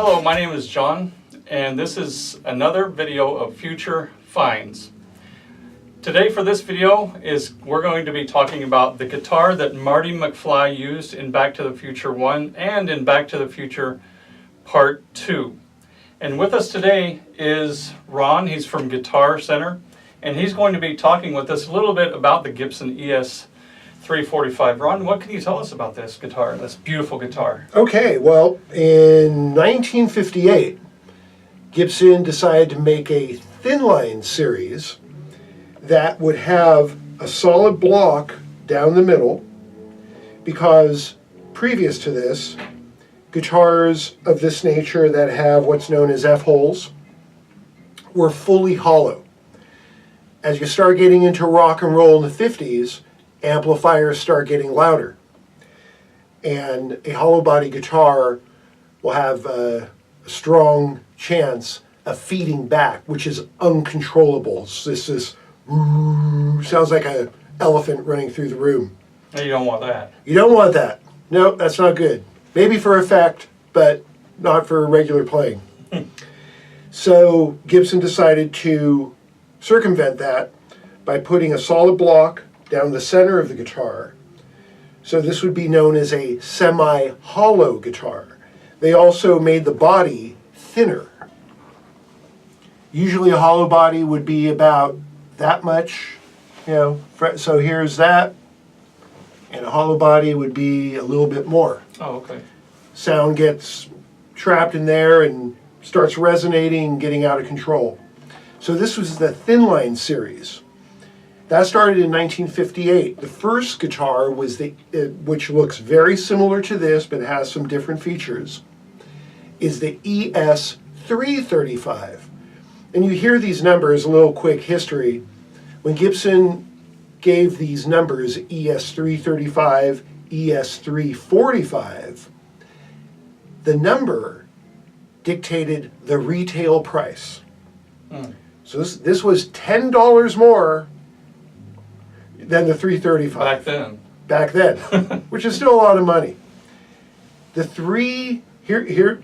Hello, my name is John, and this is another video of future finds. Today for this video we're going to be talking about the guitar that Marty McFly used in Back to the Future 1 and in Back to the Future Part 2. And with us today is Ron. He's from Guitar Center, and he's going to be talking with us a little bit about the Gibson ES-345. Ron, what can you tell us about this guitar, this beautiful guitar? Okay, well, in 1958, Gibson decided to make a thin line series that would have a solid block down the middle, because previous to this, guitars of this nature that have what's known as F-holes were fully hollow. As you start getting into rock and roll in the 50s, amplifiers start getting louder. And a hollow body guitar will have a strong chance of feeding back, which is uncontrollable. So this sounds like an elephant running through the room. You don't want that. You don't want that. No, that's not good. Maybe for effect, but not for regular playing. So Gibson decided to circumvent that by putting a solid block down the center of the guitar. So this would be known as a semi-hollow guitar. They also made the body thinner. Usually a hollow body would be about that much, so here's that, and a hollow body would be a little bit more. Oh, okay. Sound gets trapped in there and starts resonating, getting out of control. So this was the thin line series. That started in 1958. The first guitar was which looks very similar to this but has some different features, is the ES-345. And you hear these numbers, a little quick history. When Gibson gave these numbers, ES-335, ES-345, the number dictated the retail price. So this was $10 more than the 335. Back then, which is still a lot of money. Here,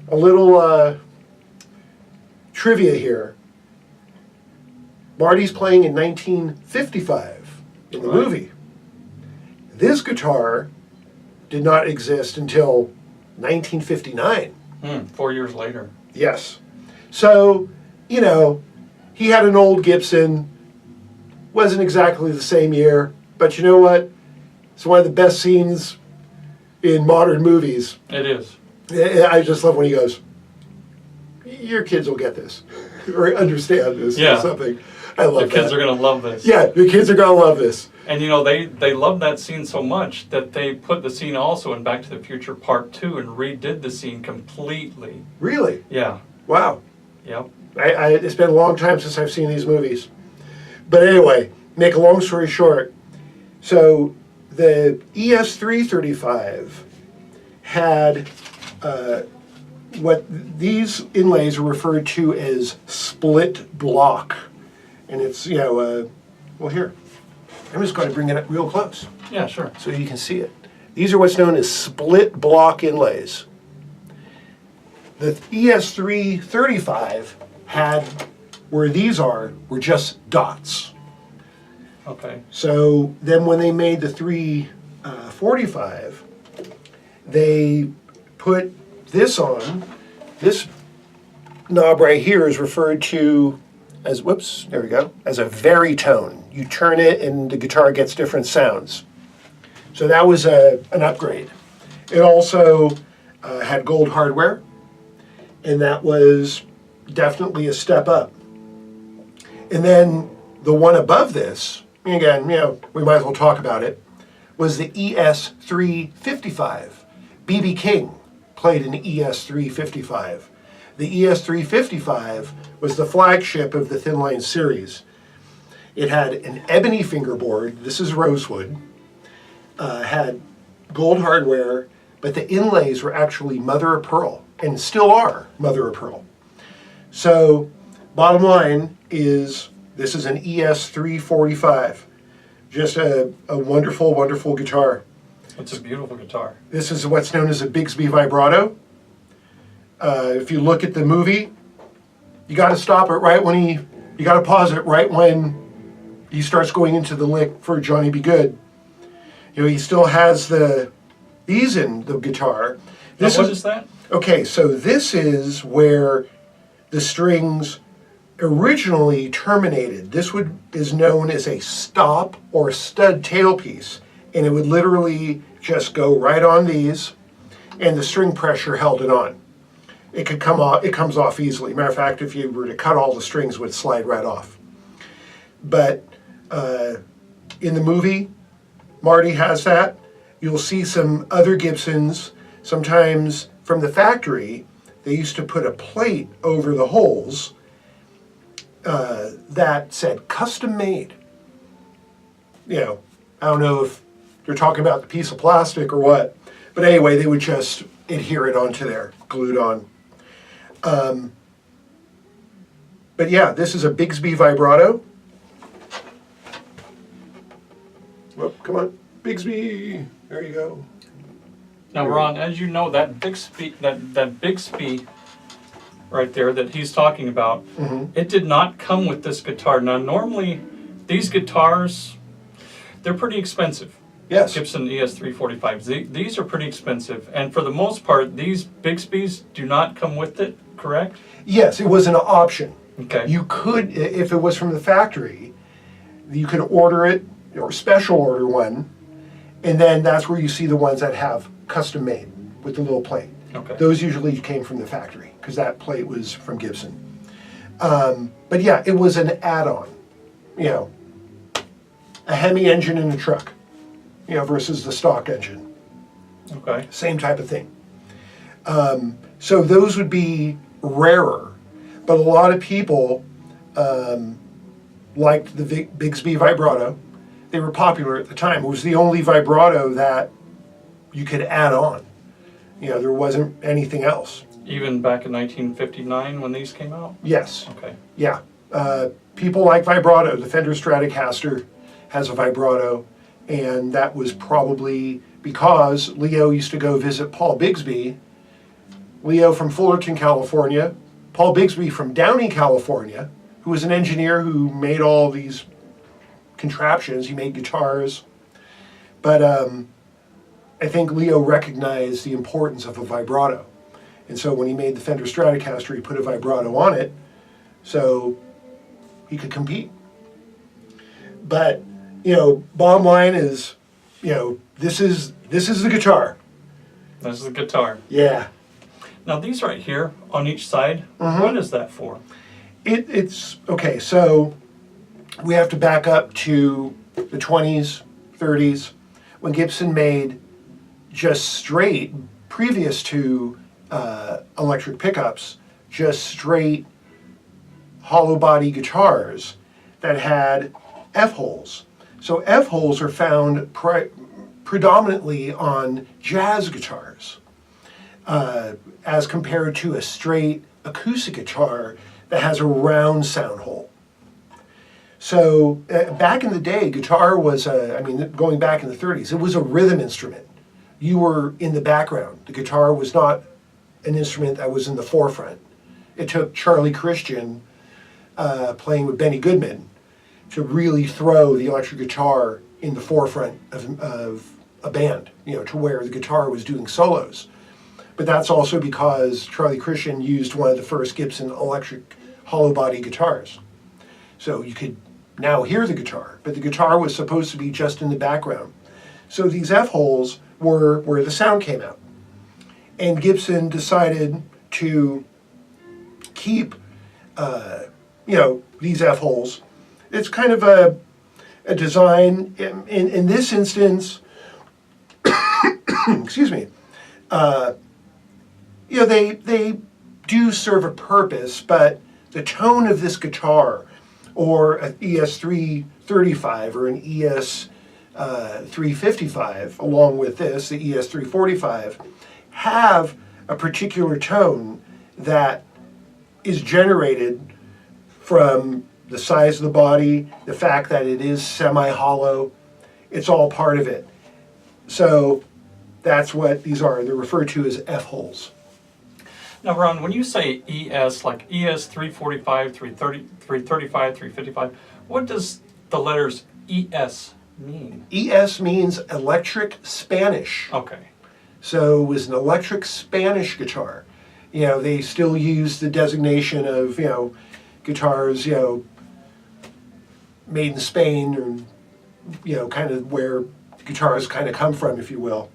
a little trivia here. Marty's playing in 1955 in the movie. This guitar did not exist until 1959. 4 years later. Yes. So, he had an old Gibson. Wasn't exactly the same year, but you know what? It's one of the best scenes in modern movies. It is. I just love when he goes, "Your kids will get this," or understand this, or something. I love that. The kids are going to love this. Yeah, the kids are going to love this. And they loved that scene so much that they put the scene also in Back to the Future Part 2 and redid the scene completely. Really? Yeah. Wow. Yep. It's been a long time since I've seen these movies. But anyway, make a long story short, so the ES-335 had what these inlays are referred to as split block. And it's, well, here, I'm just going to bring it up real close. Yeah, sure. So you can see it. These are what's known as split block inlays. The ES-335 had, where these were just dots. Okay. So then when they made the 345, they put this on. This knob right here is referred to as, there we go, as a varitone. You turn it and the guitar gets different sounds. So that was an upgrade. It also had gold hardware, and that was definitely a step up. And then the one above this, again, we might as well talk about it, was the ES-355. B.B. King played an ES-355. The ES-355 was the flagship of the Thin Line series. It had an ebony fingerboard, this is rosewood, had gold hardware, but the inlays were actually mother of pearl, and still are mother of pearl. So, bottom line is, this is an ES-345. Just a wonderful, wonderful guitar. It's a beautiful guitar. This is what's known as a Bigsby vibrato. If you look at the movie, you got to stop it right when you got to pause it right when he starts going into the lick for Johnny Be Good. You know, he still has these in the guitar. What is that? Okay, so this is where the strings originally terminated. This is known as a stop or stud tailpiece, and it would literally just go right on these, and the string pressure held it on. It could come off. It comes off easily. Matter of fact, if you were to cut all the strings, it would slide right off. But in the movie, Marty has that. You'll see some other Gibsons. Sometimes from the factory, they used to put a plate over the holes that said custom made. You know, I don't know if they're talking about the piece of plastic or what, but anyway, they would just adhere it onto there, glued on. But yeah, this is a Bigsby vibrato. Whoop, come on, Bigsby. There you go. Now, Ron, as you know, that Bigsby right there that he's talking about, it did not come with this guitar. Now, normally, these guitars, they're pretty expensive. Yes. Gibson ES-345s. These are pretty expensive, and for the most part, these Bigsbys do not come with it, correct? Yes, it was an option. Okay. You could, if it was from the factory, you could order it or special order one, and then that's where you see the ones that have custom made with the little plate. Okay. Those usually came from the factory because that plate was from Gibson. But yeah, it was an add-on. You know, a Hemi engine in a truck, you know, versus the stock engine. Okay. Same type of thing. So those would be rarer, but a lot of people liked the Bigsby vibrato. They were popular at the time. It was the only vibrato that you could add on. You know, there wasn't anything else. Even back in 1959 when these came out? Yes. Okay. Yeah. People like vibrato. The Fender Stratocaster has a vibrato, and that was probably because Leo used to go visit Paul Bigsby. Leo from Fullerton, California. Paul Bigsby from Downey, California, who was an engineer who made all these contraptions. He made guitars. But I think Leo recognized the importance of a vibrato. And so when he made the Fender Stratocaster, he put a vibrato on it so he could compete. But, you know, bottom line is, you know, this is the guitar. This is the guitar. Yeah. Now these right here on each side, what is that for? It's, okay, so we have to back up to the 20s, 30s, when Gibson made just straight, previous to electric pickups, just straight hollow body guitars that had F-holes. So F-holes are found predominantly on jazz guitars, as compared to a straight acoustic guitar that has a round sound hole. So back in the day, guitar was, going back in the 30s, it was a rhythm instrument. You were in the background. The guitar was not an instrument that was in the forefront. It took Charlie Christian playing with Benny Goodman to really throw the electric guitar in the forefront of a band, you know, to where the guitar was doing solos. But that's also because Charlie Christian used one of the first Gibson electric hollow body guitars. So you could now hear the guitar, but the guitar was supposed to be just in the background. So these F-holes were where the sound came out. And Gibson decided to keep, these F-holes. It's kind of a design, in this instance, excuse me, they do serve a purpose, but the tone of this guitar, or an ES-335 or an ES-355, along with this, the ES-345, have a particular tone that is generated from the size of the body, the fact that it is semi-hollow. It's all part of it. So that's what these are. They're referred to as F-holes. Now, Ron, when you say ES, like ES-345, 330, 335, 355, what does the letters ES mean? ES means electric Spanish. Okay. So it was an electric Spanish guitar. They still use the designation of, guitars, made in Spain, or, kind of where guitars kind of come from, if you will.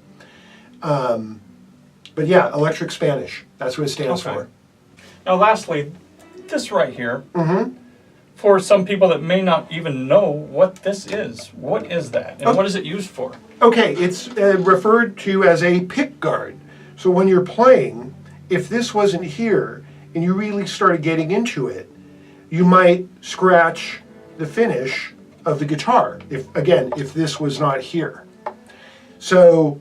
But yeah, electric Spanish. That's what it stands for. Now, lastly, this right here, Mm-hmm. for some people that may not even know what this is, what is that? And what is it used for? Okay, it's referred to as a pickguard. So when you're playing, if this wasn't here and you really started getting into it, you might scratch the finish of the guitar, if this was not here. So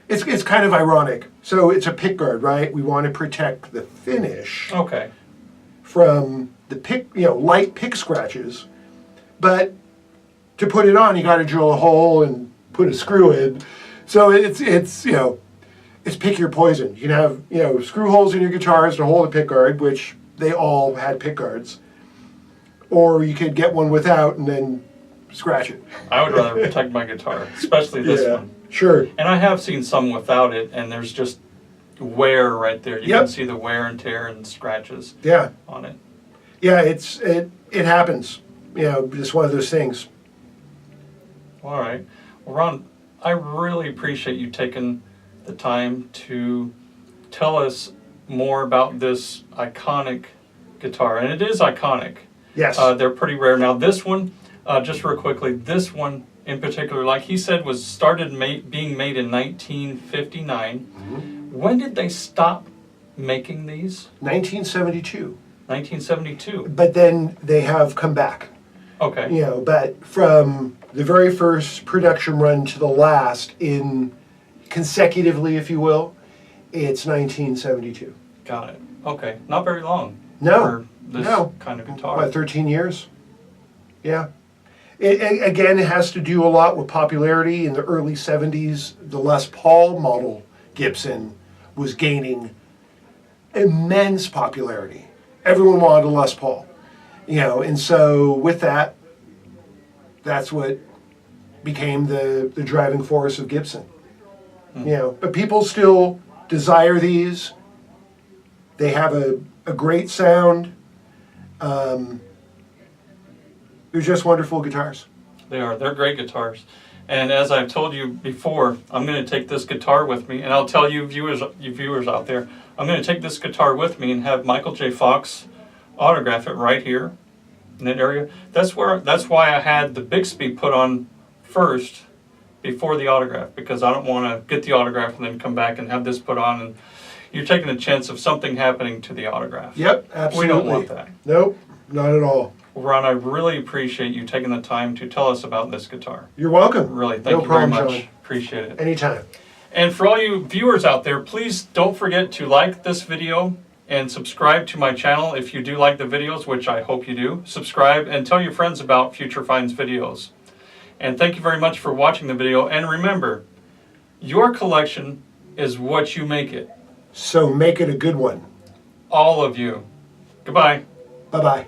it's kind of ironic. So it's a pickguard, right? We want to protect the finish from the light pick scratches, but to put it on, you got to drill a hole and put a screw in. So it's pick your poison. You can have screw holes in your guitars to hold a pickguard, which they all had pickguards, or you could get one without and then scratch it. I would rather protect my guitar, especially this one. Sure. And I have seen some without it, and there's just wear right there. You can see the wear and tear and scratches on it. Yeah, it happens. Just one of those things. All right. Well, Ron, I really appreciate you taking the time to tell us more about this iconic guitar. And it is iconic. Yes. They're pretty rare. Now, this one, just real quickly, this one in particular, like he said, was started being made in 1959. Mm-hmm. When did they stop making these? 1972. 1972. But then they have come back. Okay. But from the very first production run to the last, in consecutively, if you will, it's 1972. Got it. Okay. Not very long. No. For this kind of guitar. What, 13 years? Yeah. Again, it has to do a lot with popularity. In the early 70s, the Les Paul model Gibson was gaining immense popularity. Everyone wanted a Les Paul, and so with that, that's what became the driving force of Gibson. But people still desire these. They have a great sound. They're just wonderful guitars. They are. They're great guitars. And as I've told you before, I'm going to take this guitar with me, and I'll tell you viewers out there, I'm going to take this guitar with me and have Michael J. Fox autograph it right here in that area. That's why I had the Bixby put on first before the autograph, because I don't want to get the autograph and then come back and have this put on, and you're taking a chance of something happening to the autograph. Yep, absolutely. We don't want that. Nope, not at all. Ron, I really appreciate you taking the time to tell us about this guitar. You're welcome. Really, thank you very much. John. Appreciate it. Anytime. And for all you viewers out there, please don't forget to like this video and subscribe to my channel if you do like the videos, which I hope you do. Subscribe and tell your friends about Future Finds videos. And thank you very much for watching the video. And remember, your collection is what you make it. So make it a good one. All of you. Goodbye. Bye-bye.